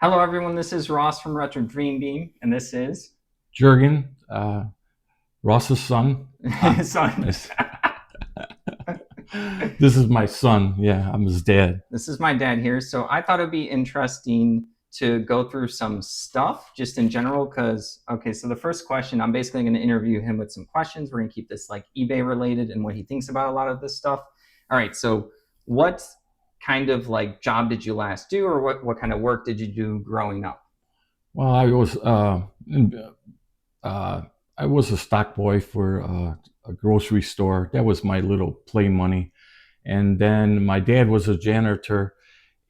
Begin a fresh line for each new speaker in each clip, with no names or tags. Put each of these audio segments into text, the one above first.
Hello, everyone. This is Ross from Retro Dream Beam, and this is
Jurgen, Ross's son.
his son.
This this is my son. Yeah, I'm his dad.
This is my dad here. So I thought it'd be interesting to go through some stuff just in general. Because, okay, so the first question, I'm basically going to interview him with some questions. We're going to keep this like eBay related and what he thinks about a lot of this stuff. All right. So, what kind of like job did you last do, or what kind of work did you do growing up?
Well, uh, I was a stock boy for a grocery store. That was my little play money. And then my dad was a janitor.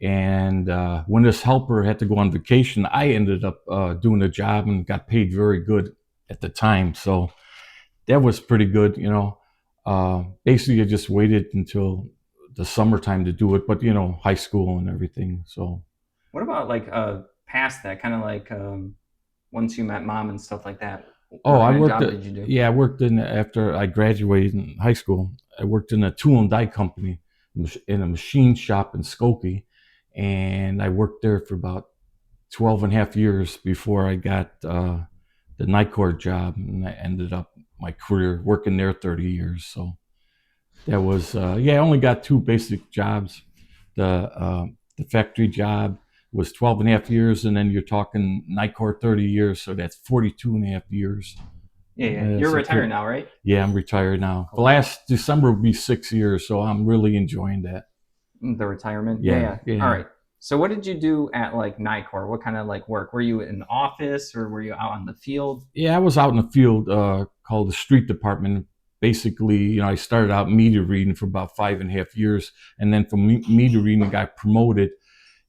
And when this helper had to go on vacation, I ended up doing the job and got paid very good at the time. So that was pretty good, you know. Basically, I just waited until the summertime to do it, but high school and everything. So,
What about like past that, kind of like once you met mom and stuff like that?
oh,
What
I
kind of
worked
job
at
did you do?
yeah, I worked in after I graduated in high school. I worked in a tool and die company in a machine shop in Skokie, and I worked there for about 12 and a half years before I got the night court job, and I ended up my career working there 30 years. So that was yeah. I only got two basic jobs. The factory job was 12 and a half years, and then you're talking night court 30 years, so that's 42 and a half years.
Yeah, yeah. You're
So
retired now, right?
yeah, I'm retired now. The
Cool.
last December will be 6 years, so I'm really enjoying that.
The retirement. Yeah,
Yeah,
yeah. All
yeah.
right. So what did you do at like NICOR? What kind of like work? Were you in the office or were you out on the field?
Yeah, I was out in the field called the street department. Basically, I started out meter reading for about 5.5 years, and then from meter reading, I got promoted,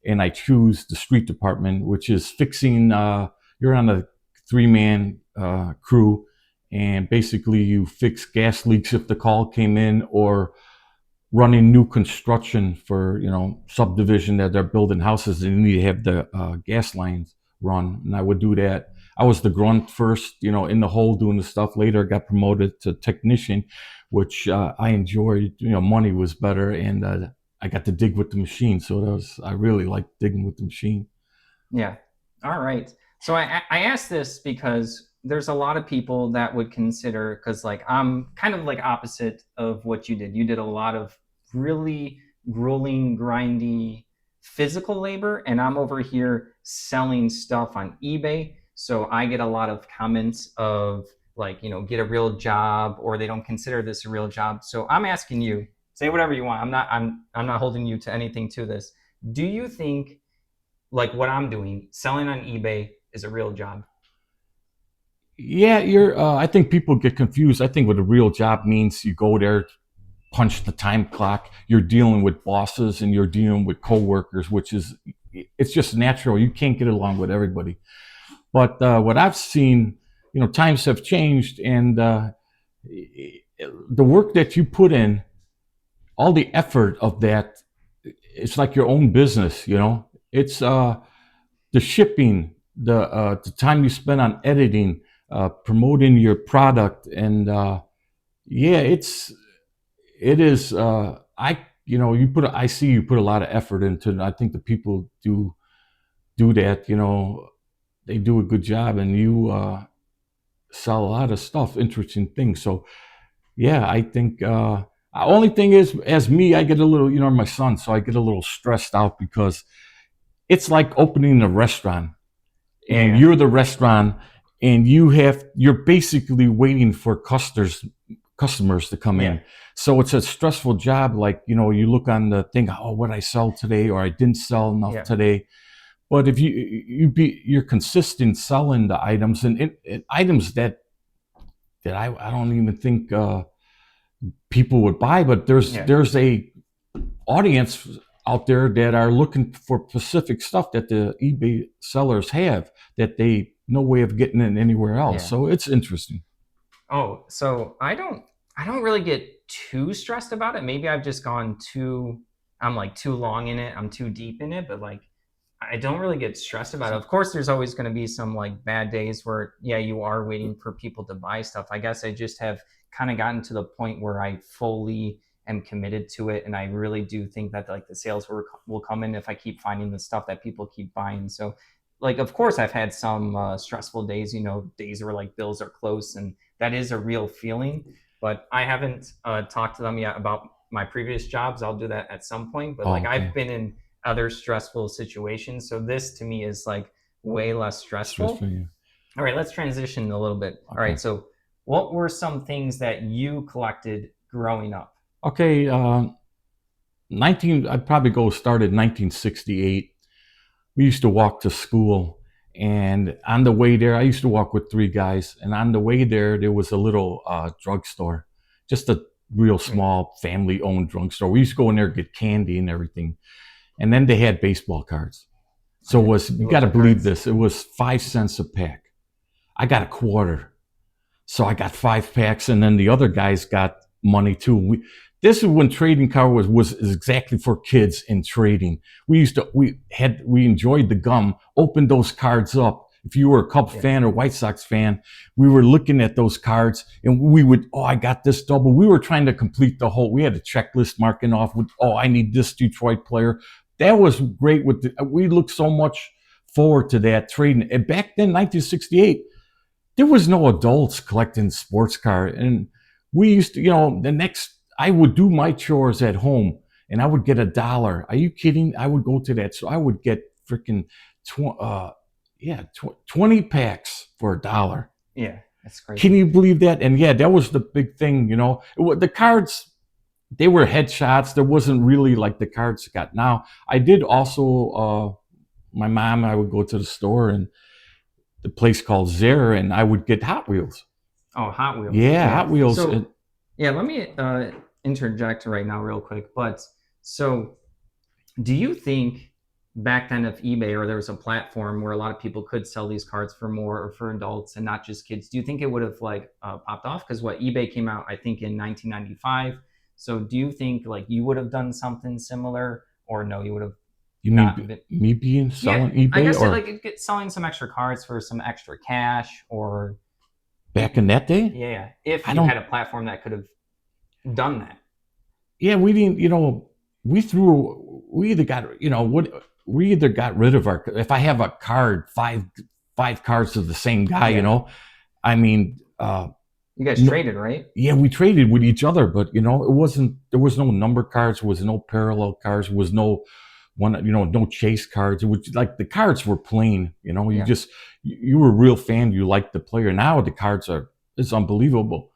and I choose the street department, which is fixing. You're on a three-man crew, and basically you fix gas leaks if the call came in, or running new construction for subdivision that they're building houses and you need to have the gas lines run, and I would do that. I was the grunt first, in the hole doing the stuff. Later I got promoted to technician, which I enjoyed. Money was better, and I got to dig with the machine, so I really liked digging with the machine.
Yeah. All right. So I asked this because there's a lot of people that would consider, because like I'm kind of like opposite of what you did. You did a lot of really grueling, grindy physical labor, and I'm over here selling stuff on eBay. So I get a lot of comments of like, get a real job, or they don't consider this a real job. So I'm asking you, say whatever you want. I'm not holding you to anything to this. Do you think like what I'm doing, selling on eBay is a real job?
Yeah, you're I think people get confused. I think what a real job means, you go there, punch the time clock. You're dealing with bosses and you're dealing with coworkers, which is, it's just natural. You can't get along with everybody. But what I've seen, times have changed, and the work that you put in, all the effort of that, it's like your own business. It's the shipping, the time you spend on editing, promoting your product, and yeah, it is. I see you put a lot of effort into it. I think the people do that. They do a good job, and you sell a lot of stuff, interesting things. So yeah, I think. Only thing is, as me, I get a little, my son, so I get a little stressed out because it's like opening a restaurant, and
Yeah,
you're the restaurant, and you're basically waiting for customers to come
yeah,
in. So it's a stressful job. Like, you look on the thing, oh, what I sell today, or I didn't sell enough
yeah,
today. But if you're consistent selling the items, and items that I don't even think people would buy, but
yeah,
there's a audience out there that are looking for specific stuff that the eBay sellers have, that they no way of getting it anywhere else.
yeah.
So it's interesting.
Oh, so I don't really get too stressed about it. Maybe I've just gone too I'm like too long in it. I'm too deep in it, but like I don't really get stressed about it. Of course, there's always going to be some like bad days where, yeah, you are waiting for people to buy stuff. I guess I just have kind of gotten to the point where I fully am committed to it, and I really do think that like the sales will come in if I keep finding the stuff that people keep buying. So like of course I've had some stressful days, days where like bills are close, and that is a real feeling. But I haven't talked to them yet about my previous jobs. I'll do that at some point. But
Oh,
like I've
okay.
been in other stressful situations, so this to me is like way less
Stress for
stressful.
you.
All right, let's transition a little bit. All right,
Okay.
so what were some things that you collected growing up?
Okay. 19. I'd probably go started 1968. We used to walk to school, and on the way there, I used to walk with three guys, and on the way there was a little drugstore, just a real
Yeah.
small family-owned drugstore. We used to go in there get candy and everything, and then they had baseball cards. So it
Okay.
was,
You
you got
love
to
the
believe
cards.
this, it was 5 cents a pack. I got a quarter. So I got 5 packs, and then the other guys got money too. This is when trading card was exactly for kids in trading. We enjoyed the gum, opened those cards up. If you were a Cubs
Yeah.
fan or White Sox fan, we were looking at those cards, and we would, oh, I got this double. We were trying to complete the whole. We had a checklist marking off with, oh, I need this Detroit player. That was great. We looked so much forward to that trading. And back then, 1968, there was no adults collecting sports cars. And we used to, I would do my chores at home and I would get $1. Are you kidding? I would go to that. So I would get freaking 20 packs for $1.
Yeah, that's
Can
crazy.
you believe that? And yeah, that was the big thing, the cards, they were headshots. There wasn't really like the cards got now. I did also, my mom, I would go to the store and the place called Zare, and I would get Hot Wheels.
Oh, Hot Wheels.
Yeah,
Yeah.
Hot Wheels.
So yeah, let me interject right now real quick. But so do you think back then if eBay or there was a platform where a lot of people could sell these cards for more or for adults and not just kids, do you think it would have like popped off? Because what eBay came out, I think, in 1995. So do you think like you would have done something similar, or no, you would have
You
not
mean
been?
me being
Yeah,
selling
I
eBay
guess it,
or
like selling some extra cards for some extra cash, or
back in that day?
yeah, if
I
you had
don't.
a platform that could have done that.
Yeah, we didn't. We threw. We either got. What we either got rid of our. If I have a card, five cards of the same guy.
Yeah,
I mean,
you guys
no,
traded, right?
yeah, we traded with each other, but it wasn't. There was no number cards. There was no parallel cards. There was no one. No chase cards. It was like the cards were plain. You
Yeah.
just you were a real fan. You liked the player. Now the cards are. It's unbelievable.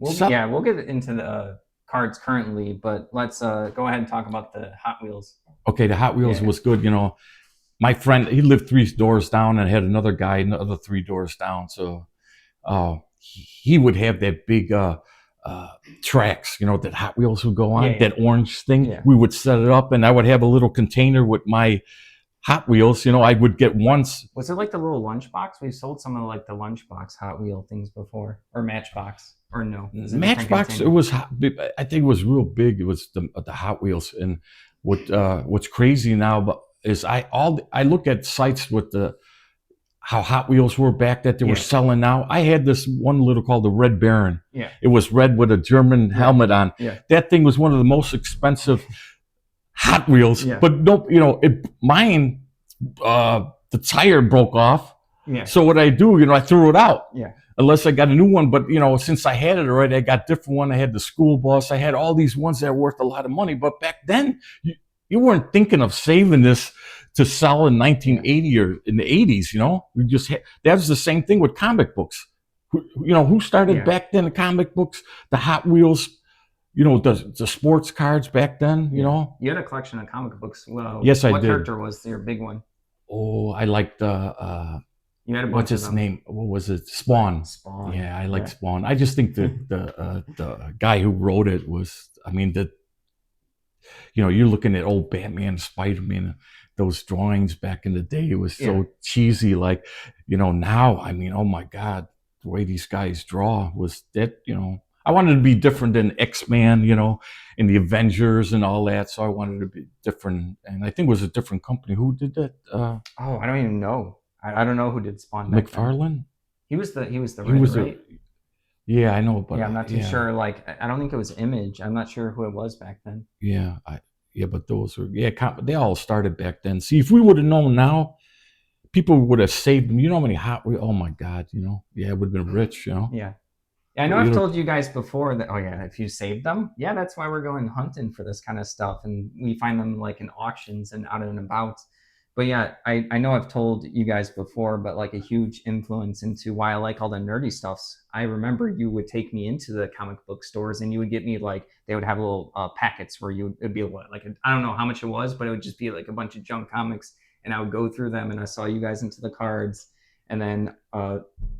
So,
We'll get into the cards currently, but let's go ahead and talk about the Hot Wheels.
okay, the Hot Wheels
Yeah.
was good. My friend, he lived 3 doors down and had another guy another 3 doors down. So he would have that big tracks, that Hot Wheels would go on,
Yeah.
that orange thing.
Yeah.
We would set it up, and I would have a little container with my Hot Wheels. I would get once.
Was it like the little lunchbox? We've sold some of like the lunchbox Hot Wheel things before, or Matchbox, or no? Is it a different
Matchbox. It
container?
was. I think it was real big. It was the Hot Wheels, and what's crazy now, but is I look at sites with the how Hot Wheels were back that they were
Yeah.
selling now. I had this one little called the Red Baron.
Yeah.
It was red with a German helmet on.
Yeah.
That thing was one of the most expensive Hot Wheels.
Yeah.
But no, mine, the tire broke off.
Yeah.
So what I do, I threw it out.
Yeah.
Unless I got a new one. But, since I had it already, I got different one. I had the school bus. I had all these ones that were worth a lot of money. But back then, you weren't thinking of saving this to sell in 1980 or in the 80s, We just that was the same thing with comic books. Who started
Yeah.
back then the comic books, the Hot Wheels, the sports cards back then,
You had a collection of comic books. Well,
Yes, I
what
did.
character was your big one?
Oh, I liked
You had a bunch
what's
of
his
them.
name? What was it? Spawn.
Spawn.
Yeah, I like Spawn. I just think that the guy who wrote it was, you're looking at old Batman, Spider-Man, those drawings back in the day. It was so cheesy. Like, now, oh my God, the way these guys draw was that, I wanted to be different than X-Men, and the Avengers and all that. So I wanted to be different. And I think it was a different company. Who did that?
Oh, I don't even know. I don't know who did Spawn back then.
McFarlane?
He was the
He
writer,
was
right?
Yeah, I know, but
Yeah, I'm not too
yeah,
sure. Like, I don't think it was Image. I'm not sure who it was back then.
yeah, yeah, but those were yeah, they all started back then. See, if we would have known now, people would have saved them. You know how many Hot Wheels? Oh my God, yeah, it would have been rich.
Yeah. I know
But,
I've told you guys before that, oh yeah, if you save them, yeah, that's why we're going hunting for this kind of stuff. And we find them like in auctions and out and about. But yeah, I know I've told you guys before, but like a huge influence into why I like all the nerdy stuffs. I remember you would take me into the comic book stores and you would get me like, they would have little packets where it'd be like, I don't know how much it was, but it would just be like a bunch of junk comics. And I would go through them and I saw you guys into the cards. And then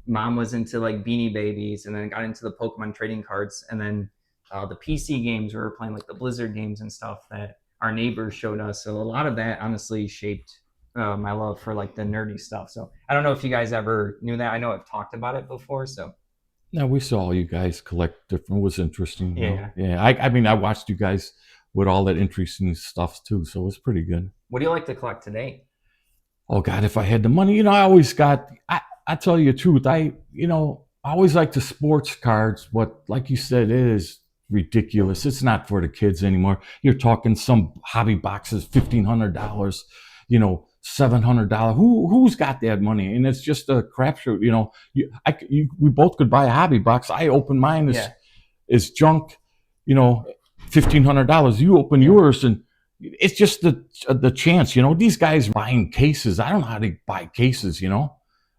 mom was into like Beanie Babies, and then got into the Pokemon trading cards, and then the PC games we were playing like the Blizzard games and stuff that our neighbors showed us. So a lot of that honestly shaped my love for like the nerdy stuff. So I don't know if you guys ever knew that. I know I've talked about it before. So
no, we saw you guys collect different. It was interesting.
yeah.
Yeah. I mean, I watched you guys with all that interesting stuff too, so it's pretty good.
What do you like to collect today?
Oh God, if I had the money, I always got. I tell you the truth. I always like the sports cards, but like you said, it is ridiculous. It's not for the kids anymore. You're talking some hobby boxes, $1,500, $700. Who's got that money? And it's just a crapshoot. We both could buy a hobby box. I open mine
Yeah.
is junk. You know, $1,500. You open
Yeah.
yours and it's just the chance. These guys buying cases. I don't know how to buy cases.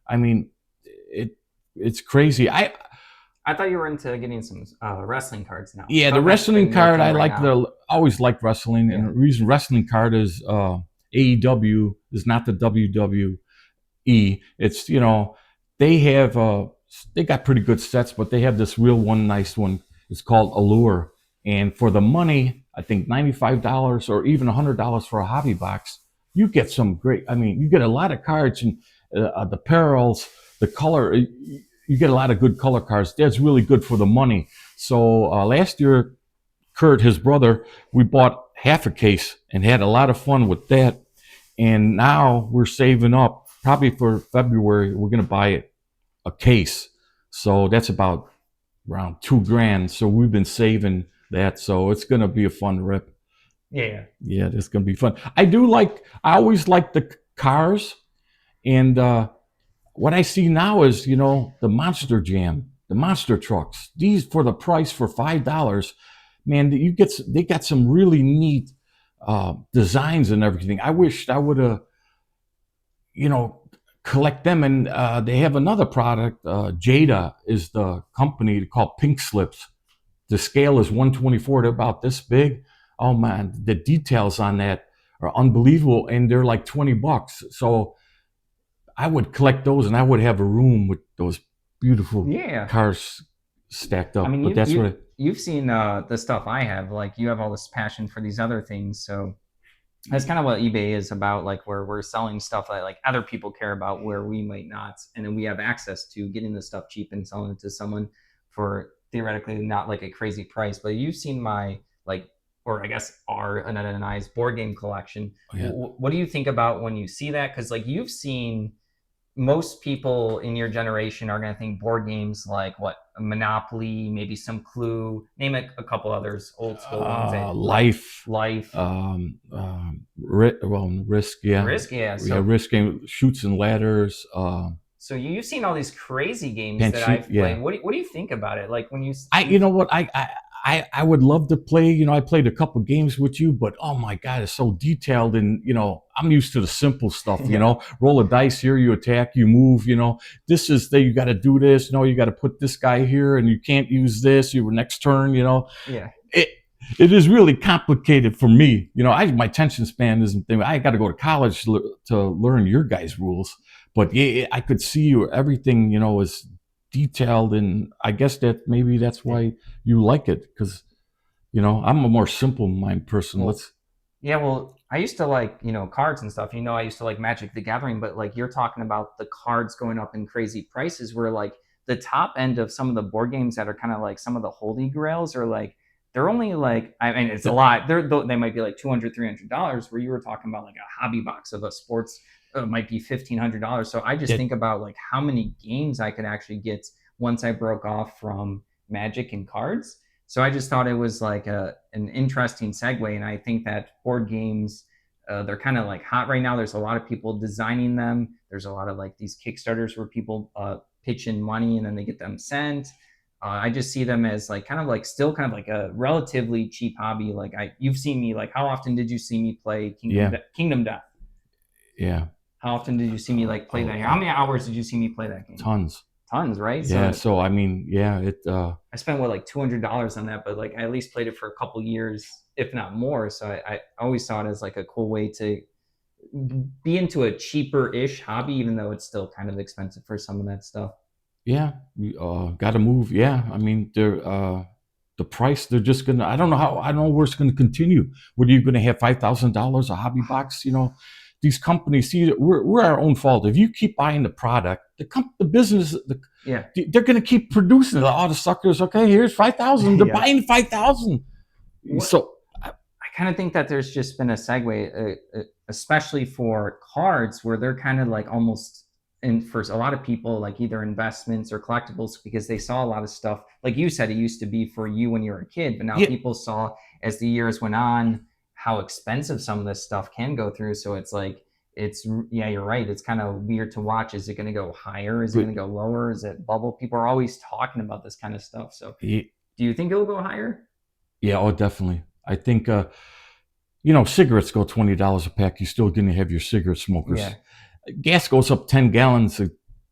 I mean, it it's crazy.
I thought you were into getting some wrestling cards now. I
Yeah, the
thought that's been
wrestling
your
card.
thing
I
right
like
now.
the always liked wrestling, and
Yeah.
the reason wrestling card is AEW is not the WWE. It's they have they got pretty good sets, but they have this real one nice one. It's called Allure, and for the money, I think $95 or even $100 for a hobby box, you get some great. I mean, you get a lot of cards and the parallels, the color. You get a lot of good color cards. That's really good for the money. So last year, Kurt, his brother, we bought half a case and had a lot of fun with that. And now we're saving up. Probably for February, we're going to buy a case. So that's about around $2,000. So we've been saving that. So it's going to be a fun rip.
Yeah.
Yeah, it's going to be fun. I always like the cars. And what I see now is, the Monster Jam, the monster trucks. These for the price for $5, man. They got some really neat designs and everything. I wished I would have, you know, collect them. And they have another product. Jada is the company called Pink Slips. The scale is 124. They're about this big. Oh man, the details on that are unbelievable, and they're like $20. So I would collect those, and I would have a room with those beautiful
Yeah.
cars stacked
I
up.
mean,
But that's what.
you've seen the stuff I have. Like you have all this passion for these other things, so that's kind of what eBay is about. Like where we're selling stuff that like other people care about, where we might not, and then we have access to getting the stuff cheap and selling it to someone for theoretically not like a crazy price. But you've seen my like, or I guess our Annette and I's board game collection.
Yeah.
What do you think about when you see that? Because like you've seen most people in your generation are going to think board games like what Monopoly, maybe some Clue, name a couple others, old school ones that
Life,
Life,
Risk, yeah,
Risk. Yeah.
yeah,
So
Risk game, Shoots and Ladders,
so you've seen all these crazy games
Can't
that
Shoot,
I've played.
yeah.
What do you think about it? Like when
You know what, I would love to play. I played a couple games with you, but oh my God, it's so detailed, and I'm used to the simple stuff.
Yeah.
Roll a dice here, you attack, you move. This is you got to do this. No, you got to put this guy here, and you can't use this. Your next turn.
Yeah.
It it is really complicated for me. My attention span isn't there. I got to go to college to learn your guys' rules. But yeah, I could see you everything. Is detailed, and I guess that maybe that's why you like it because I'm a more simple mind person.
Well, yeah, well, I used to like, cards and stuff. I used to like Magic the Gathering, but like you're talking about the cards going up in crazy prices where like the top end of some of the board games that are kind of like some of the holy grails are like they're only like I mean it's a lot. They might be like $200, $300 where you were talking about like a hobby box of a sports might be $1,500. So I just
that
think about like how many games I could actually get once I broke off from Magic and cards. So I just thought it was like an interesting segue, and I think that board games, they're kind of like hot right now. There's a lot of people designing them. There's a lot of like these Kickstarters where people pitch in money and then they get them sent. I just see them as like kind of like still kind of like a relatively cheap hobby. Like you've seen me, like how often did you see me play
Yeah,
Kingdom Death?
yeah,
How often did you see me like play that? How many hours did you see me play that game?
tons.
Tons, right?
Yeah,
So
so I mean, yeah, it.
I spent what like $200 on that, but like I at least played it for a couple years, if not more. So I always saw it as like a cool way to be into a cheaper-ish hobby, even though it's still kind of expensive for some of that stuff.
Yeah, we got to move. Yeah, I mean, they're the price. They're just gonna. I don't know how. I don't know where it's gonna continue. What are you gonna have $5,000 a hobby box? You know, these companies. See, we're our own fault. If you keep buying the product, the business,
Yeah,
they're gonna keep producing it. All the suckers. Okay, here's 5,000. They're
yeah.
buying 5,000.
What
So
I kind of think that there's just been a segue, especially for cards, where they're kind of like almost, and for a lot of people, like either investments or collectibles, because they saw a lot of stuff. Like you said, it used to be for you when you were a kid, but now
yeah,
people saw as the years went on how expensive some of this stuff can go through. So it's like, yeah, you're right. It's kind of weird to watch. Is it going to go higher? Is it
but
going to go lower? Is it bubble? People are always talking about this kind of stuff. So
yeah,
do you think it'll go higher?
yeah, oh, definitely. I think you know, cigarettes go $20 a pack. You're still gonna have your cigarette smokers.
Yeah.
Gas goes up 10 gallons.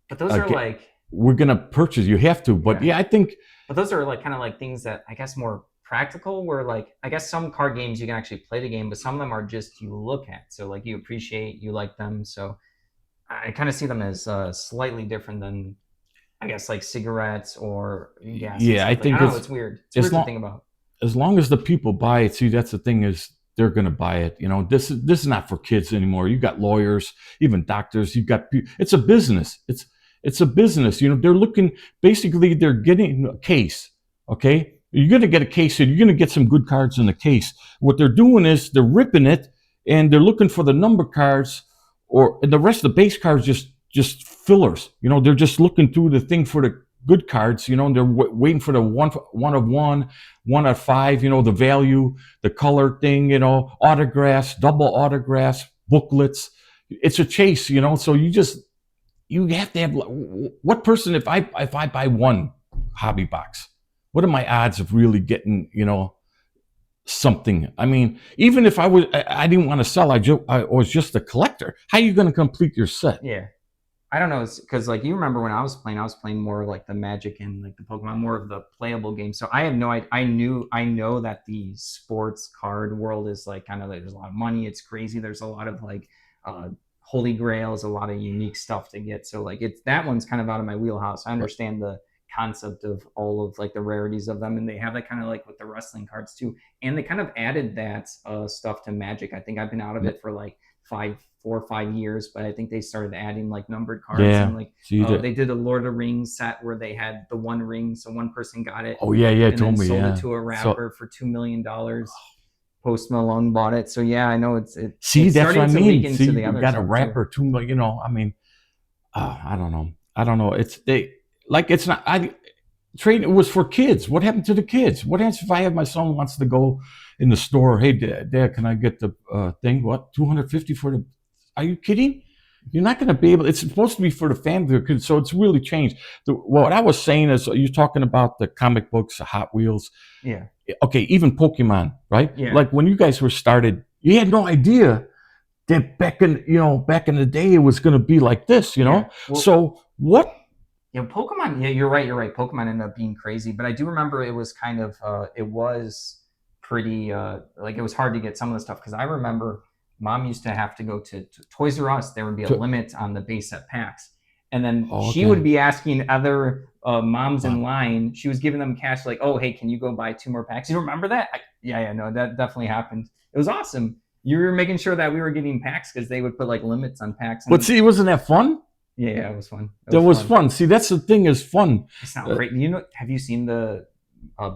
But those are like,
We're gonna purchase. You have to, but
yeah.
yeah, I think
But those are like kind of like things that I guess more practical, where like I guess some card games you can actually play the game, but some of them are just you look at. So like you appreciate, you like them. So I kind of see them as slightly different than I guess like cigarettes or gas and
yeah, I
stuff. Like I
think
don't know, it's weird. It's
as
weird to
long
think about.
as long as the people buy it. See, that's the thing is they're gonna buy it. You know, this is not for kids anymore. You got lawyers, even doctors. You got it's a business. It's a business. You know, they're looking basically. They're getting a case. Okay, you're gonna get a case, and you're gonna get some good cards in the case. What they're doing is they're ripping it, and they're looking for the number cards, or and the rest of the base cards just fillers. You know, they're just looking through the thing for the good cards. You know, and they're waiting for the one of one of five. You know, the value, the color thing. You know, autographs, double autographs, booklets. It's a chase. You know, so you have to have what person if I buy one hobby box, what are my odds of really getting, you know, something? I mean, even if I didn't want to sell, I was just a collector. How are you going to complete your set?
Yeah. I don't know, because like you remember when I was playing more like the Magic and like the Pokemon, more of the playable game. So I have no idea. I know that the sports card world is like kind of like there's a lot of money. It's crazy. There's a lot of like uh, holy grails, a lot of unique stuff to get. So like it's that one's kind of out of my wheelhouse. I understand the concept of all of like the rarities of them, and they have that kind of like with the wrestling cards too. And they kind of added that stuff to Magic. I think I've been out of it for like 4 or 5 years, but I think they started adding like numbered cards
Yeah.
and like
See that?
they did a Lord of the Rings set where they had the one ring, so one person got it
Oh yeah, yeah.
and then
Told me.
sold it
Yeah.
to a
So
rapper for $2 million. Post Malone bought it, so yeah, I know
see,
it's
that's what I
starting to leak
mean. See,
into the
you
other
got a
stuff too.
rapper too. You know, I mean, I don't know. I don't know. It's they like it's not. I trade. It was for kids. What happened to the kids? What happens if I have my son wants to go in the store? Hey, Dad, can I get the thing? What 250 for the? Are you kidding? You're not going to be able. It's supposed to be for the family, so it's really changed. What I was saying is, you're talking about the comic books, the Hot Wheels.
Yeah,
Okay, even Pokemon, right?
yeah,
Like when you guys were started, you had no idea that back in the day it was going to be like this, you
yeah.
know.
Well,
So what?
yeah, Pokemon. Yeah, you're right. You're right. Pokemon ended up being crazy, but I do remember it was kind of it was pretty like it was hard to get some of the stuff because I remember mom used to have to go to Toys R Us. There would be a limit on the base set packs, and then
Oh,
she would
okay.
be asking other moms in
Wow.
line. She was giving them cash, like, "Oh, hey, can you go buy 2 more packs?" You remember that? Yeah, yeah, no, that definitely happened. It was awesome. You were making sure that we were getting packs because they would put like limits on packs,
But
and
see, wasn't that fun?
yeah, yeah, it was fun. It
That
was
was
fun.
fun. See, that's the thing is fun.
It's not
Uh,
great. You know, have you seen the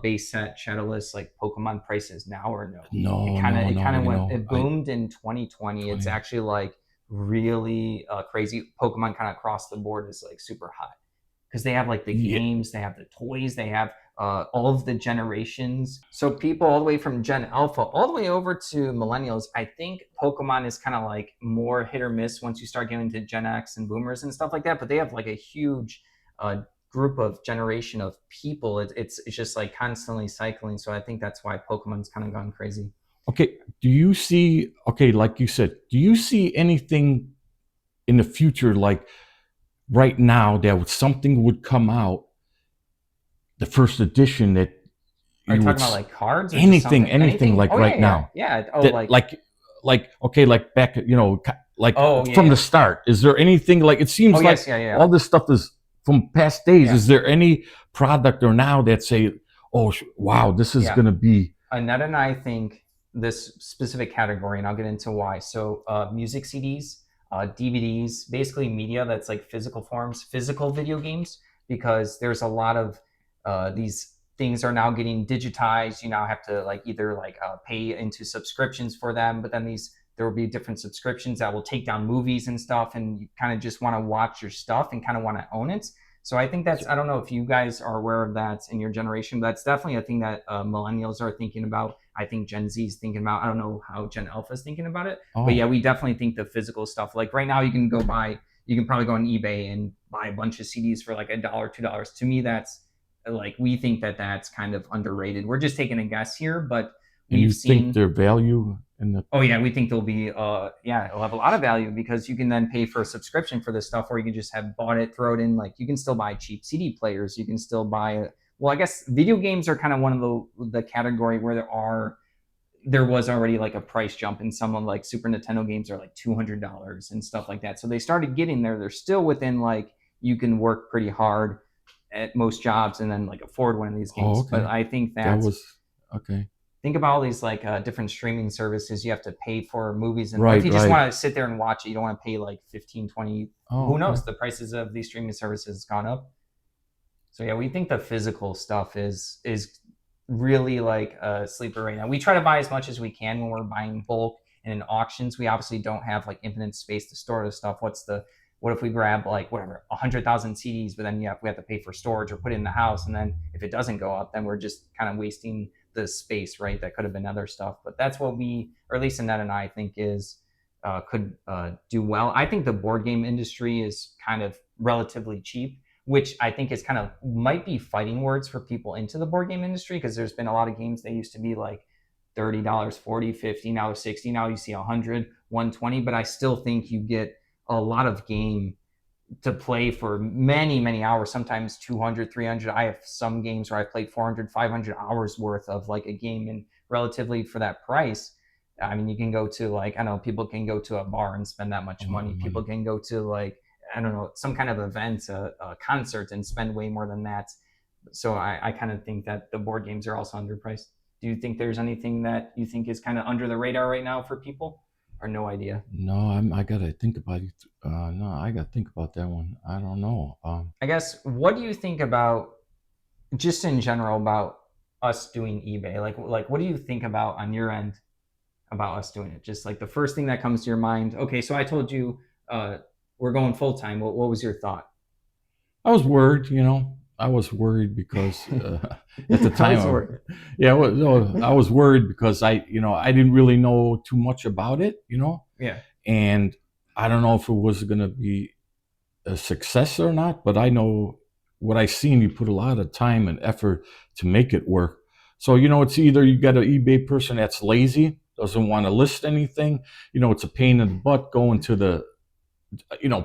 base set Shadowless like Pokemon prices now or no?
no, no,
It kind
no.
of
You
went.
know,
It
I
boomed in 2020. It's
20.
actually like really crazy. Pokemon kind of across the board is like super hot because they have like the
Yeah.
games, they have the toys, they have all of the generations. So people all the way from Gen Alpha all the way over to millennials, I think Pokemon is kind of like more hit or miss once you start getting to Gen X and Boomers and stuff like that. But they have like a huge group of generation of people. It's just like constantly cycling. So I think that's why Pokemon's kind of gone crazy.
Okay. Do you see? Okay, like you said, do you see anything in the future, like right now, that something would come out, the first edition, that
Are you
you would
talking about like cards or just
anything,
something?
anything
Anything?
like
Oh yeah,
right
yeah,
now
yeah. Oh
that like okay, like back, like
oh yeah,
from the
yeah.
start. Is there anything, like it
Oh
seems like
yes, yeah, yeah,
all this stuff is from past days?
yeah,
Is there any product or now that say, oh wow, this is
yeah.
gonna be
Annette and I think this specific category, and I'll get into why. So, music CDs, DVDs, basically media that's like physical forms, physical video games, because there's a lot of these things are now getting digitized. You now have to like either like pay into subscriptions for them, but then there will be different subscriptions that will take down movies and stuff, and you kind of just want to watch your stuff and kind of want to own it. So I think I don't know if you guys are aware of that in your generation, but that's definitely a thing that millennials are thinking about. I think Gen Z is thinking about. I don't know how Gen Alpha is thinking about it, but yeah,
oh,
we definitely think the physical stuff. Like right now, you can probably go on eBay and buy a bunch of CDs for like $1, $2. To me, that's like we think that that's kind of underrated. We're just taking a guess here, but
and
we've
you think
seen.
their value in the
Oh yeah, we think there'll be yeah, it'll have a lot of value because you can then pay for a subscription for this stuff, or you can just have bought it, throw it in. Like you can still buy cheap CD players. You can still buy. Well, I guess video games are kind of one of the category where there was already like a price jump, and someone like Super Nintendo games are like $200 and stuff like that. So they started getting there. They're still within like you can work pretty hard at most jobs and then like afford one of these
oh,
games. But
okay,
I think
that
that's
was okay,
think about all these like different streaming services you have to pay for movies, and what if
right,
you just
right,
want to sit there and watch it, you don't want to pay like 15, 20.
oh,
Who
okay.
knows, the prices of these streaming services has gone up. So yeah, we think the physical stuff is really like a sleeper right now. We try to buy as much as we can when we're buying bulk, and in auctions we obviously don't have like infinite space to store the stuff. What if we grab like whatever 100,000 CDs, but then we have to pay for storage or put it in the house, and then if it doesn't go up, then we're just kind of wasting the space, right? That could have been other stuff. But that's what we, or at least Annette and I think is could do well. I think the board game industry is kind of relatively cheap, which I think is kind of might be fighting words for people into the board game industry, because there's been a lot of games that used to be like $30, 40, 50, now they're 60, now you see 100, 120, but I still think you get a lot of game to play for many, many hours, sometimes 200, 300. I have some games where I played 400, 500 hours worth of like a game, and relatively for that price. I mean, you can go to like, I don't know, people can go to a bar and spend that
A
much
lot of
money. People
money.
can go to like, I don't know, some kind of event, a concert, and spend way more than that. So I kind of think that the board games are also underpriced. Do you think there's anything that you think is kind of under the radar right now for people, or no idea?
No, I gotta think about it. No, I gotta think about that one. I don't know.
I guess, what do you think about just in general about us doing eBay? Like what do you think about on your end about us doing it? Just like the first thing that comes to your mind. Okay, so I told you we're going full time. What was your thought?
I was worried, I was worried because at the
I was
time,
worried.
yeah, well, no, I was worried because I didn't really know too much about it,
Yeah,
and I don't know if it was going to be a success or not, but I know what I seen, you put a lot of time and effort to make it work. So, it's either you got an eBay person that's lazy, doesn't want to list anything, it's a pain in the butt going to the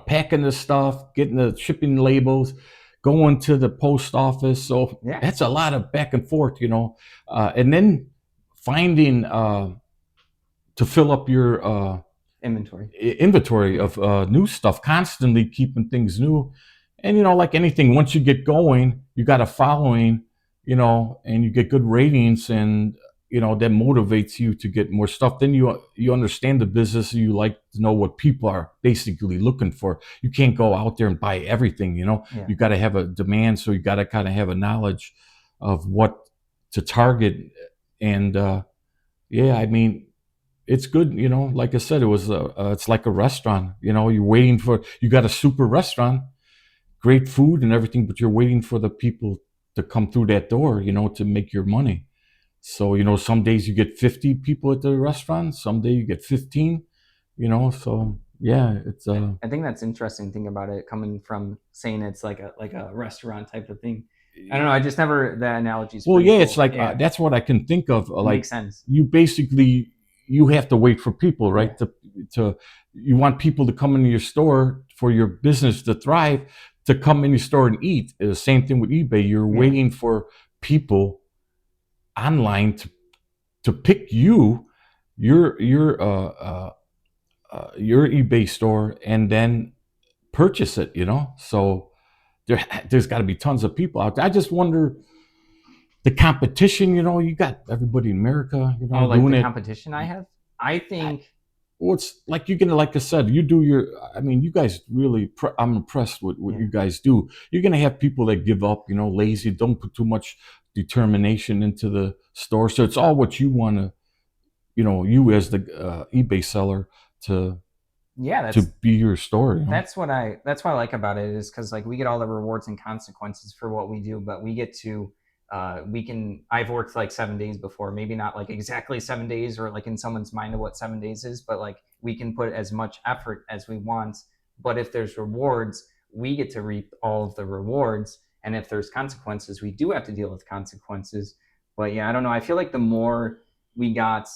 packing the stuff, getting the shipping labels, going to the post office. So
yeah,
that's a lot of back and forth, and then finding to fill up your
inventory.
inventory of new stuff, constantly keeping things new. And, like anything, once you get going, you got a following, and you get good ratings, and, that motivates you to get more stuff. Then you understand the business. You like to know what people are basically looking for. You can't go out there and buy everything,
Yeah,
you got to have a demand. So you got to kind of have a knowledge of what to target. And yeah, I mean, it's good, like I said, it's like a restaurant, you're waiting for, you got a super restaurant, great food and everything, but you're waiting for the people to come through that door, to make your money. So, some days you get 50 people at the restaurant, some day you get 15, so yeah, it's
I think that's interesting thing about it coming from saying it's like a restaurant type of thing. I don't know. I just never that analogy is
well,
pretty
yeah, it's
cool.
like
Yeah,
that's what I can think of.
it
Like
makes sense.
you basically you have to wait for people,
Yeah,
right? To you want people to come into your store for your business to thrive, to come in your store and eat. The same thing with eBay. You're
yeah,
waiting for people online to pick your eBay store and then purchase it. So there's got to be tons of people out there. I just wonder the competition. You got everybody in America,
oh, like
doing
the
it.
competition I have. I think
Well, it's like like I said, you do your. I mean, you guys really. I'm impressed with what
yeah,
you guys do. You're gonna have people that give up, lazy, don't put too much determination into the store. So it's all what you want to, you as the eBay seller to
yeah.
to be your store.
That's what I like about it is because like we get all the rewards and consequences for what we do, but we get to we can I've worked like 7 days before, maybe not like exactly 7 days or like in someone's mind of what 7 days is, but like we can put as much effort as we want. But if there's rewards, we get to reap all of the rewards. And if there's consequences, we do have to deal with consequences. But yeah, I don't know. I feel like the more we got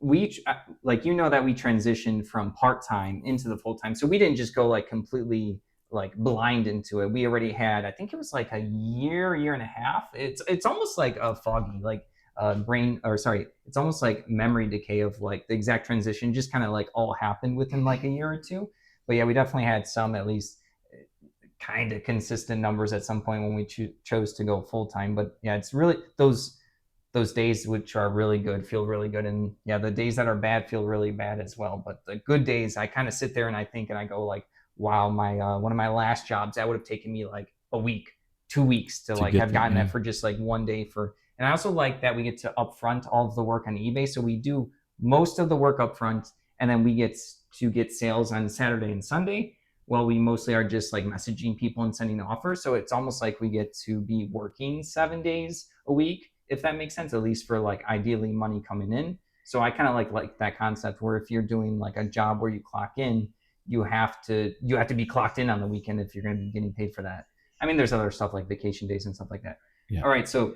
we like that we transitioned from part-time into the full-time, so we didn't just go like completely like blind into it. We already had, I think it was like a year and a half. It's almost like a foggy like brain, or sorry, it's almost like memory decay of like the exact transition just kind of like all happened within like a year or two. But yeah, we definitely had some at least kind of consistent numbers at some point when we chose to go full time. But yeah, it's really those days which are really good feel really good, and yeah, the days that are bad feel really bad as well. But the good days, I kind of sit there and I think and I go like, wow, my one of my last jobs that would have taken me like a week, 2 weeks to
To
like
get
have
that,
gotten
yeah.
that for just like one day for. And I also like that we get to upfront all of the work on eBay, so we do most of the work upfront, and then we get to get sales on Saturday and Sunday. Well, we mostly are just like messaging people and sending offers, so it's almost like we get to be working 7 days a week, if that makes sense, at least for like ideally money coming in. So I kind of like that concept where if you're doing like a job where you clock in, you have to be clocked in on the weekend if you're going to be getting paid for that. I mean, there's other stuff like vacation days and stuff like that.
Yeah.
All right, so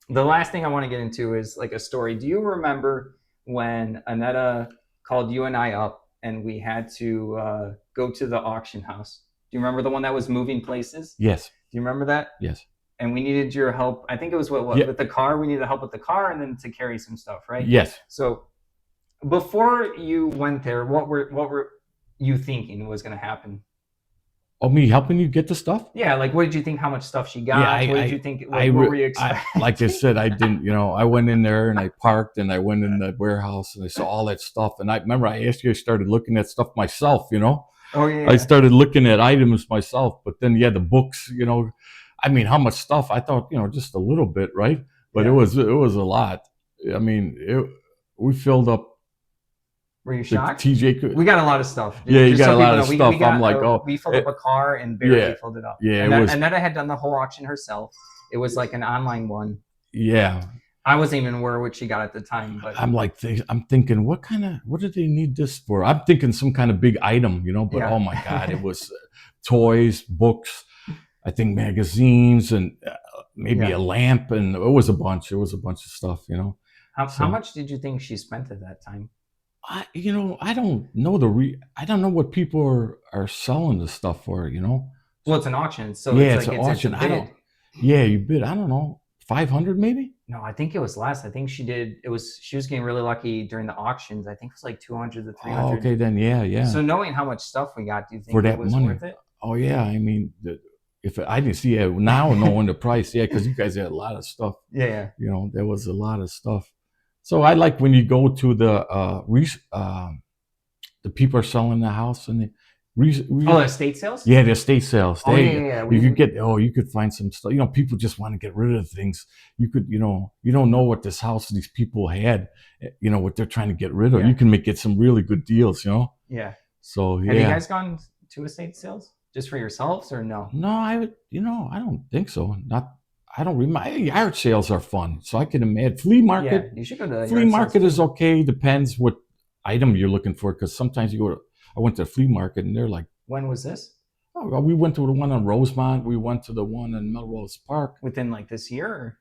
the last thing I want to get into is like a story. Do you remember when Anetta called you and I up and we had to go to the auction house? Do you remember the one that was moving places?
Yes.
Do you remember that?
Yes.
And we needed your help. I think it was what
Yeah.
with the car. We needed help with the car and then to carry some stuff, right?
Yes.
So before you went there, what were you thinking was going to happen?
Oh, me helping you get the stuff?
Yeah, like what did you think? How much stuff she got?
Yeah,
What did you think? Like, what were you expecting?
like I said, I didn't, I went in there and I parked and I went in the warehouse and I saw all that stuff. And I remember I asked you, I started looking at stuff myself.
Oh
I
yeah,
started looking at items myself, but then the books. I mean, how much stuff? I thought, just a little bit, right? But
yeah.
it was a lot. I mean, we filled up
Were you
the
shocked?
TJ.
We got a lot of stuff.
Yeah, you
Just
got
so
a lot
people
of
know, we
stuff. I'm
got
like, oh,
we filled up a car and barely
yeah,
filled it up.
yeah,
And
it was,
Annetta had done the whole auction herself. It was like an online one.
yeah.
I wasn't even aware what she got at the time, but
I'm thinking, what do they need this for? I'm thinking some kind of big item. But
yeah.
oh my God, it was toys, books, I think magazines, and maybe
Yeah.
a lamp, and it was a bunch. It was a bunch of stuff.
How
So
much did you think she spent at that time?
I don't know I don't know what people are selling the stuff for.
Well, it's an auction, so
Yeah,
it's
it's
like
an
it's a
auction. I don't.
bid.
Yeah, you bid. I don't know, 500 maybe.
No, I think it was less. I think she was getting really lucky during the auctions. I think it was like 200 to
Oh,
300.
okay, then yeah.
So knowing how much stuff we got, do you
For
think it
that
was
money.
worth it?
Oh yeah, I mean, if I didn't see it now, knowing the price, yeah, because you guys had a lot of stuff.
Yeah.
There was a lot of stuff. So I like when you go to the people are selling the house and
Oh, estate sales?
yeah, the estate sales.
Oh,
They
yeah.
you could find some stuff. People just want to get rid of things. You could, you don't know what this house these people had. What they're trying to get rid of.
Yeah.
You can get some really good deals.
Yeah.
So yeah.
Have you guys gone to estate sales? just for yourselves or no?
No, I don't think so. Not, I don't remember. Yard sales are fun, so I can imagine.
Yeah, you should go to
Flea
yard sales
market is
too.
okay. Depends what item you're looking for, because sometimes you go to. I went to the flea market and they're like,
When was this?
oh, well, we went to the one on Rosemont. We went to the one in Melrose Park.
Within like this year or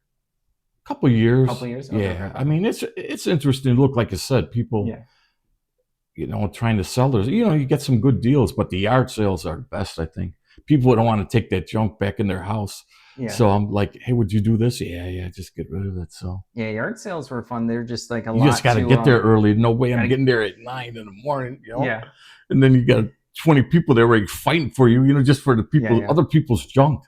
A couple of
a
years.
couple of years? Okay, okay,
Yeah,
okay.
I mean it's interesting. Look, like I said, people,
Yeah,
trying to sell theirs. You get some good deals, but the yard sales are the best. I think people don't want to take that junk back in their house.
yeah,
So I'm like, hey, would you do this? Yeah, yeah, just get rid of it. So
yeah. Yard sales were fun. They're just like a
you just
lot
got to
to
get there early. No way I'm
gotta,
getting there at 9 in the morning.
yeah,
And then you got 20 people there already fighting for you, just for the
yeah,
people,
yeah.
other people's junk.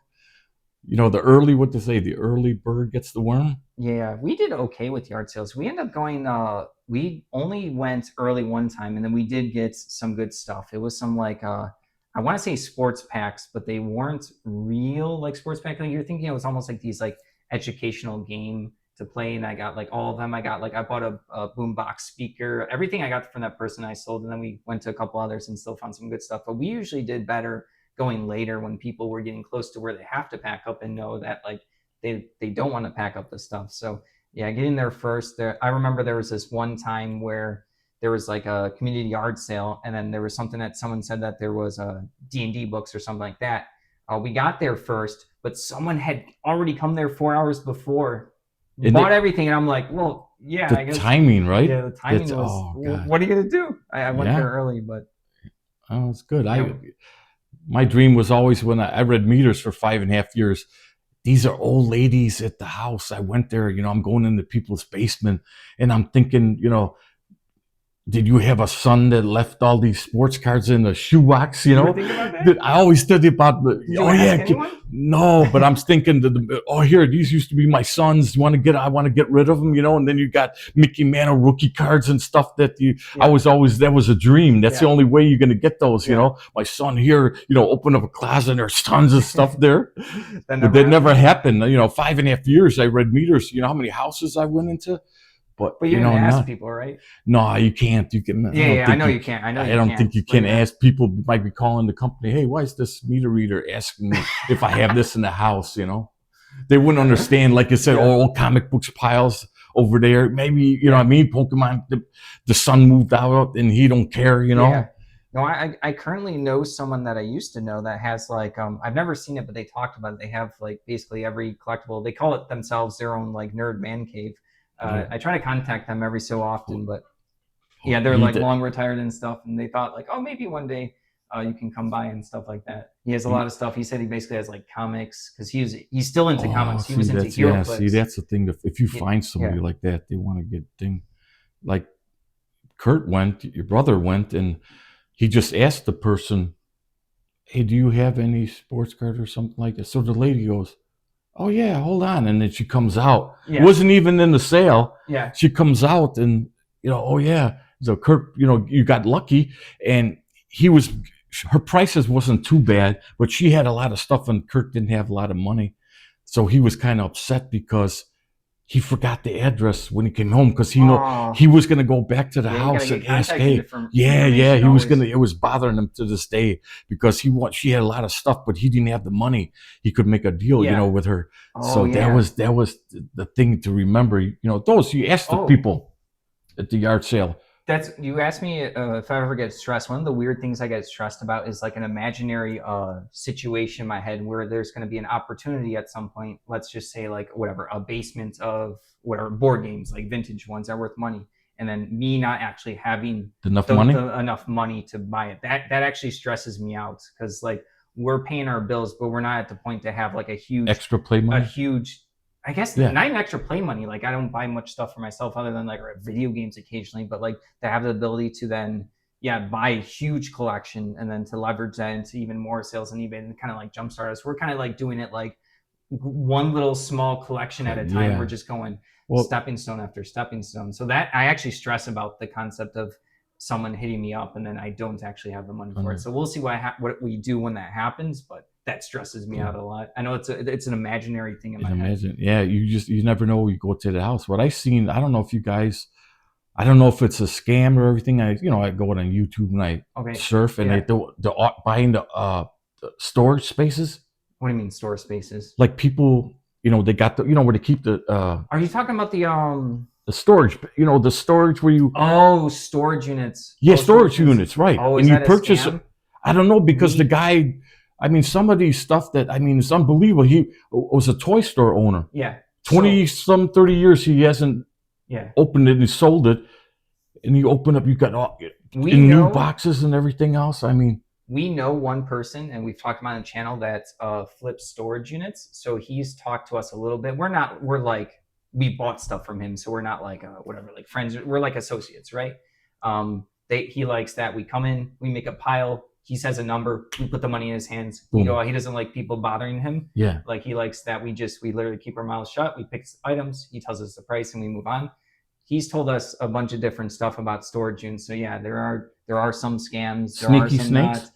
The early, what to say, the early bird gets the worm.
Yeah, we did okay with yard sales. We ended up going we only went early one time and then we did get some good stuff. It was some like I want to say sports packs, but they weren't real like sports packs. Like you're thinking it was almost like these like educational game to play and I got like all of them. I bought a boombox speaker. Everything I got from that person I sold and then we went to a couple others and still found some good stuff. But we usually did better going later when people were getting close to where they have to pack up and know that like they don't want to pack up the stuff. So yeah, getting there first. There, I remember there was this one time where there was like a community yard sale, and then there was something that someone said that there was a D&D books or something like that. We got there first, but someone had already come there 4 hours before,
And
bought everything, and I'm like, well, yeah,
the
I guess
timing, right?
yeah, the timing was.
Oh god,
What are you gonna do? I went there
yeah.
early, but
Oh, it's good.
yeah,
My dream was always when I read meters for 5.5 years. These are old ladies at the house. I went there, I'm going into people's basement and I'm thinking, did you have a son that left all these sports cards in a shoebox?
you were thinking about that.
I always study about
Did you ask anyone?
no, but I'm thinking here, these used to be my sons. I want to get rid of them, and then you got Mickey Mantle rookie cards and stuff that
Yeah,
that was a dream. That's the
yeah,
only way you're going to get those,
yeah.
my son here, open up a closet and there's tons of stuff there,
That
but
never
that never
happened.
happened. 5.5 years, I read meters. You know how many houses I went into? But,
But you didn't ask
not.
people, right?
No, you can't. You can.
Yeah, yeah, I know you can't. I know
I
you
don't
can't.
think you
But
can
yeah,
ask people. Might be calling the company. Hey, why is this meter reader asking me if I have this in the house? They wouldn't understand. Like I said,
yeah,
old comic books piles over there. Maybe what I
yeah,
mean. Pokemon. The son moved out and he don't care.
yeah. No, I currently know someone that I used to know that has like I've never seen it, but they talked about it. They have like basically every collectible. They call it themselves their own like nerd man cave.
Oh,
I try to contact them every so often, but yeah, they're
he,
like long retired and stuff, and they thought like, oh, maybe one day you can come by and stuff like that. He has a lot
he,
of stuff. He said he basically has like comics because he's still into
oh,
comics. He
see
was into
that's yeah.
Hero
See
Clips.
that's the thing. If you
Yeah,
find somebody
yeah.
like that, they want to get thing. Like Kurt went, your brother went, and he just asked the person, hey, do you have any sports card or something like that? So the lady goes, oh yeah, hold on. And then she comes out. It
Yeah,
wasn't even in the sale.
yeah,
She comes out and, oh yeah. So Kurt, you got lucky. And her prices wasn't too bad, but she had a lot of stuff and Kurt didn't have a lot of money. So he was kind of upset because he forgot the address when he came home because
oh,
he was going to go back to the
yeah. You gotta
house and
get
ask,
contact
hey, yeah, yeah,
information
he was
always.
going to, it was bothering him to this day because she had a lot of stuff, but he didn't have the money. He could make a deal,
Yeah.
with her.
Oh
So
yeah.
that was the thing to remember, you ask the
Oh,
people at the yard sale.
that's you asked me if I ever get stressed. One of the weird things I get stressed about is like an imaginary situation in my head where there's going to be an opportunity at some point. Let's just say like whatever a basement of whatever board games, like vintage ones that are worth money, and then me not actually having
Enough money?
enough money to buy it. That actually stresses me out because like we're paying our bills, but we're not at the point to have like
Extra play
a
money?
huge I guess
Yeah.
not even extra play money. Like I don't buy much stuff for myself other than like video games occasionally, but like to have the ability to then buy a huge collection and then to leverage that into even more sales on eBay and kind of like jumpstart us. We're kind of like doing it like one little small collection at a time. We're
Yeah.
just going
Well,
stepping stone after stepping stone. So that I actually stress about the concept of someone hitting me up and then I don't actually have the money for it. So we'll see what we do when that happens, but that stresses me out a lot. I know it's an imaginary thing in my head.
imagine. Yeah, you never know. You go to the house. What I seen, I don't know if you guys, I don't know if it's a scam or everything. I go on YouTube and I
Okay.
surf and
Yeah.
they buying the storage spaces,
What do you mean store spaces?
like people, they got the, where they keep
Are you talking about
the storage, the storage where you,
oh, storage units?
yeah,
Oh,
storage units, right?
Oh, is
And you
that a
purchase,
scam?
I don't know, because the
We
guy, I mean, some of these stuff that, I mean, it's unbelievable. He was a toy store owner.
yeah.
20
So
some 30 years he hasn't
yeah.
opened it and sold it. And you open up, you got all
We
in new
know
boxes and everything else. I mean,
we know one person, and we've talked about on the channel that flips storage units. So he's talked to us a little bit. We're like we bought stuff from him, so we're not like whatever, like friends. We're like associates, right? He likes that we come in, we make a pile. He says a number, we put the money in his hands. We
Boom.
go. He doesn't like people bothering him.
yeah.
Like he likes that we literally keep our mouths shut. We pick items. He tells us the price, and we move on. He's told us a bunch of different stuff about storage units. So yeah, there are some scams. There are
Sneaky
some
snakes?
not.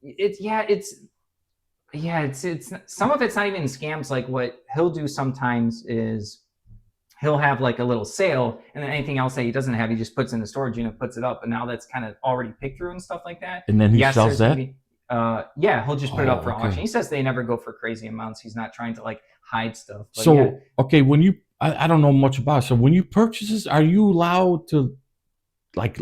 It's some of it's not even scams. Like what he'll do sometimes is he'll have like a little sale, and then anything else that he doesn't have, he just puts in the storage unit, puts it up, and now that's kind of already picked through and stuff like that.
And then he
Yes,
sells
there's
that?
gonna be, yeah, he'll just put it
Oh,
up for
okay.
auction. He says they never go for crazy amounts. He's not trying to like hide stuff. But
So,
yeah.
okay, when you, I don't know much about it. So when you purchase this, are you allowed to like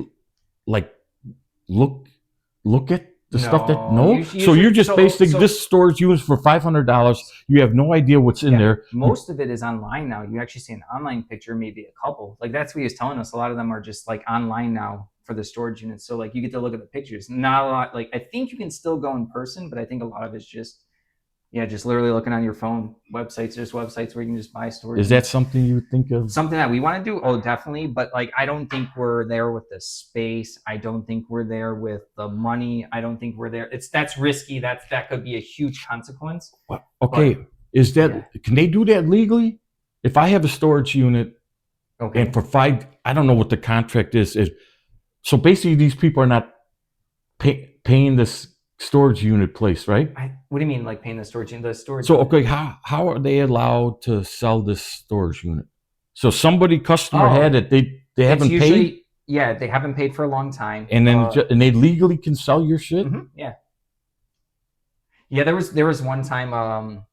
look at the stuff that,
No,
no?
you
So you're
should-
just
so-
basically,
so-
this storage unit for $500. You have no idea what's in
Yeah,
there.
most of it is online now. You actually see an online picture, maybe a couple. Like that's what he was telling us. A lot of them are just like online now for the storage units. So like you get to look at the pictures. Not a lot. Like I think you can still go in person, but I think a lot of it's just just literally looking on your phone. Websites, there's websites where you can just buy storage.
Is that something you think of?
something that we want to do? Oh, definitely. But like I don't think we're there with the space. I don't think we're there with the money. I don't think we're there. That's risky. That could be a huge consequence.
Okay, is that,
yeah.
can they do that legally? If I have a storage unit
Okay.
and for I don't know what the contract is. So basically these people are not paying this storage unit place, right?
What do you mean, like paying the storage? The storage.
So, okay, how are they allowed to sell this storage unit? So customer had it, they haven't paid,
Yeah, they haven't paid for a long time.
and then and they legally can sell your shit?
Yeah. Yeah, there was one time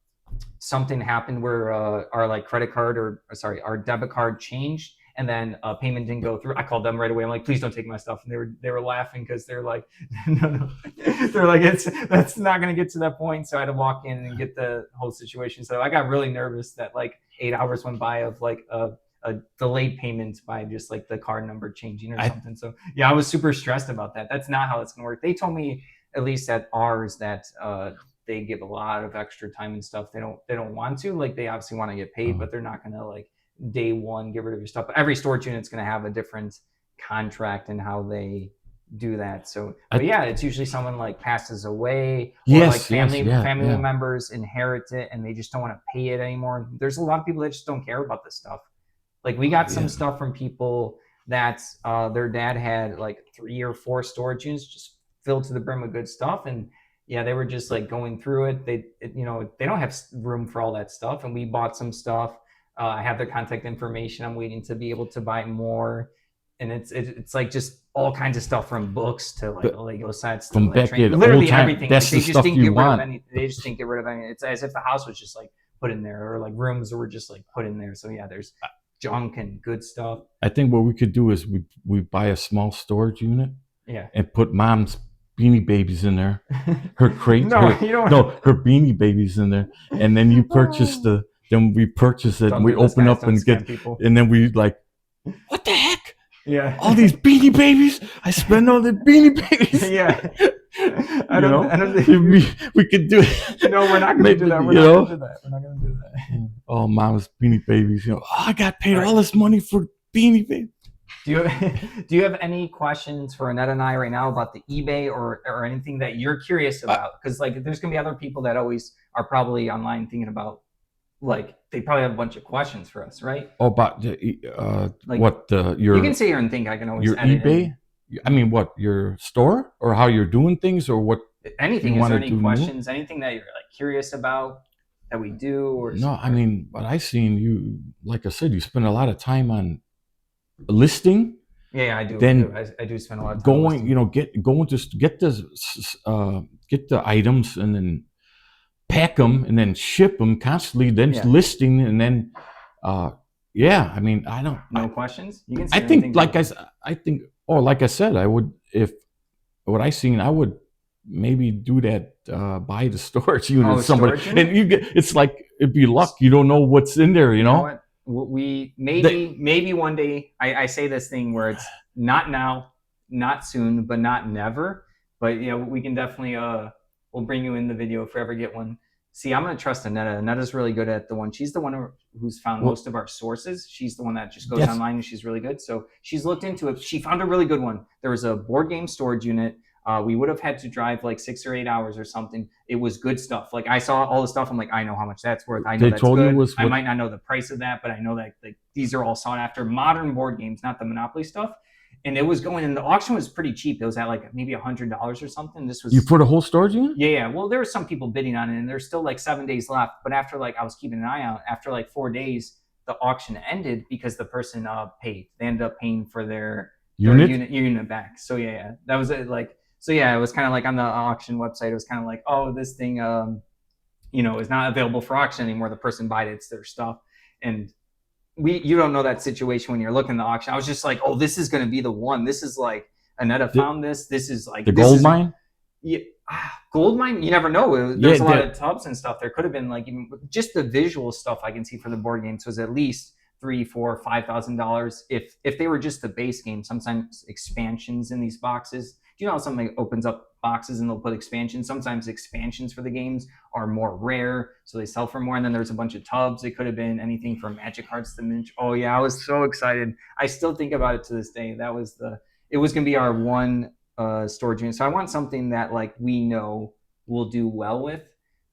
something happened where our like credit card our debit card changed, and then payment didn't go through. I called them right away. I'm like, please don't take my stuff, and they were laughing because they're like, no, they're like, that's not gonna get to that point. So I had to walk in and get the whole situation. So I got really nervous that like 8 hours went by of like a delayed payment by just like the card number changing or something. So yeah, I was super stressed about that. That's not how it's gonna work. They told me, at least at ours, that they give a lot of extra time and stuff. They don't want to, like, they obviously want to get paid, but they're not gonna like day one get rid of your stuff. But every storage unit's gonna have a different contract and how they do that. So but yeah, it's usually someone like passes away, or like family members inherit it and they just don't want to pay it anymore. There's a lot of people that just don't care about this stuff. Like we got some stuff from people that their dad had like 3 or 4 storage units just filled to the brim with good stuff, and yeah, they were just like going through it. They don't have room for all that stuff, and we bought some stuff. I have their contact information. I'm waiting to be able to buy more, and it's like just all kinds of stuff, from books to like Lego sets,
from
like
back in
literally
old time,
everything.
that's
Like,
the stuff you want.
They just didn't get rid of anything. It's as if the house was just like put in there, or like rooms were just like put in there. So yeah, there's junk and good stuff.
I think what we could do is we buy a small storage unit, and put mom's Beanie Babies in there, her crate, her Beanie Babies in there, and then you purchase then we purchase it, and we open up and get people. And then we like, what the heck?
Yeah,
all these Beanie Babies. I spend all the Beanie Babies.
Yeah, I don't
we could do it.
No, we're not going to do that. We're not going to do that.
Oh, mom's Beanie Babies. I got paid all this money for Beanie Babies.
Do you have any questions for Annette and I right now about the eBay or anything that you're curious about? Because like there's gonna be other people that always are probably online thinking about, like, they probably have a bunch of questions for us, right?
Oh, about
like,
your,
you can sit here and think. I can always
your eBay. I mean, what, your store, or how you're doing things, or what?
Anything. Is there any questions? New? Anything that you're like curious about that we do? Or
no, I mean, what I seen you, like I said, you spend a lot of time on listing.
Yeah, I do.
Then
I do spend a lot of time
going, going to get this get the items and then pack them and then ship them constantly, then
Yeah.
listing, and then yeah, I mean, I don't.
No questions. You can
I
say
think,
anything.
like I think, oh, like I said, I would, if what I seen, I would maybe do that, buy the storage unit.
Oh,
Somebody,
storage unit?
and you get, it's like it'd be luck. You don't know what's in there. You
You know
know,
what? We
They-
maybe one day. I say this thing where it's not now, not soon, but not never. But yeah, we can definitely we'll bring you in the video if we ever get one. See, I'm gonna trust Aneta. Aneta's really good at the one. She's the one who's found
Well,
most of our sources. She's the one that just goes
Yes.
online and she's really good. So she's looked into it. She found a really good one. There was a board game storage unit. We would have had to drive like 6 or 8 hours or something. It was good stuff. Like I saw all the stuff. I'm like, I know how much that's worth. I know
They
that's
told you
good.
was
I
what-
might not know the price of that, but I know that like these are all sought after modern board games, not the Monopoly stuff. And it was going, and the auction was pretty cheap. It was at like maybe $100 or something. This was
you put a whole storage unit.
yeah. Well, there were some people bidding on it, and there's still like 7 days left. But after like I was keeping an eye out, after like 4 days, the auction ended because the person paid. They ended up paying for their unit back. So yeah, that was it. Like so yeah, it was kind of like on the auction website. It was kind of like, oh, this thing is not available for auction anymore. The person bought it, it's their stuff, and you don't know that situation when you're looking at the auction. I was just like, oh, this is going to be the one. This is like Aneta found this. This is like
The
this
gold
is,
mine.
Yeah, gold mine. You never know. There's a lot of tubs and stuff. There could have been like even just the visual stuff I can see for the board games was at least $3,000, $4,000, $5,000. If they were just the base game, sometimes expansions in these boxes. Do you know how something opens up boxes and they'll put expansions? Sometimes expansions for the games are more rare, so they sell for more. And then there's a bunch of tubs. It could have been anything from Magic Cards to miniature. Oh yeah, I was so excited. I still think about it to this day. It was gonna be our one storage unit. So I want something that like we know we'll do well with.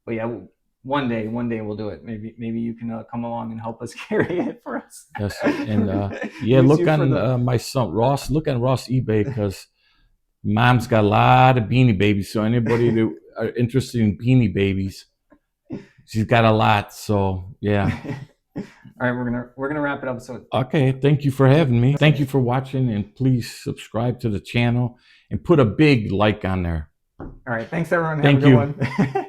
But yeah, one day we'll do it. Maybe you can come along and help us carry it for us.
Yes, and yeah,
Use
look
you for
on
the-
my son Ross. Look on Ross eBay because Mom's got a lot of Beanie Babies. So anybody that are interested in Beanie Babies, she's got a lot. So yeah.
All right, we're gonna wrap it up. So
Okay, thank you for having me. Thank you for watching, and please subscribe to the channel and put a big like on there.
all right, thanks everyone. Have
Thank
a good
you.
one.